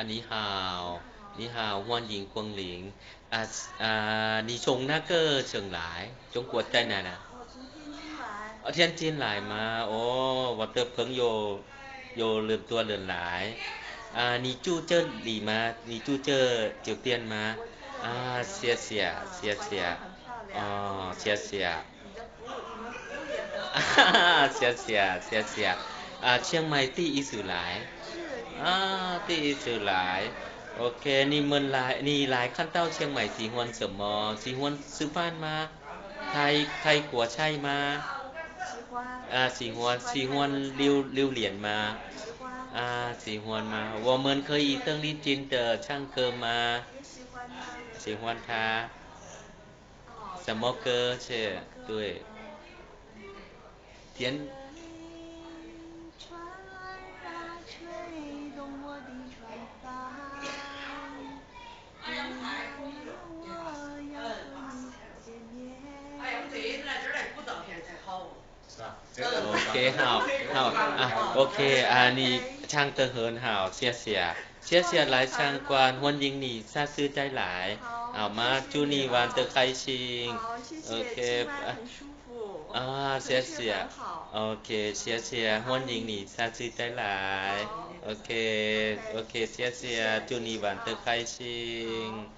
你好你好欢迎光临你从那个เชียงราย中国在哪呢天津来吗哦我的朋友有人多人来你住这里吗你住这酒店吗谢谢谢谢谢谢谢谢谢谢เชียงใหม่第一次来第一次来OK你们来看到เชียงใหม่喜欢什么喜欢吃饭吗泰国菜吗喜欢榴莲吗喜欢吗我们可以登临近的唱歌吗喜欢他什么歌是对天OK 好OK 你唱得很好谢谢谢谢来唱馆欢迎你下次再来好吗祝你玩得开心 OK 谢谢 OK 谢谢欢迎你下次再来 OK 谢谢祝你玩得开心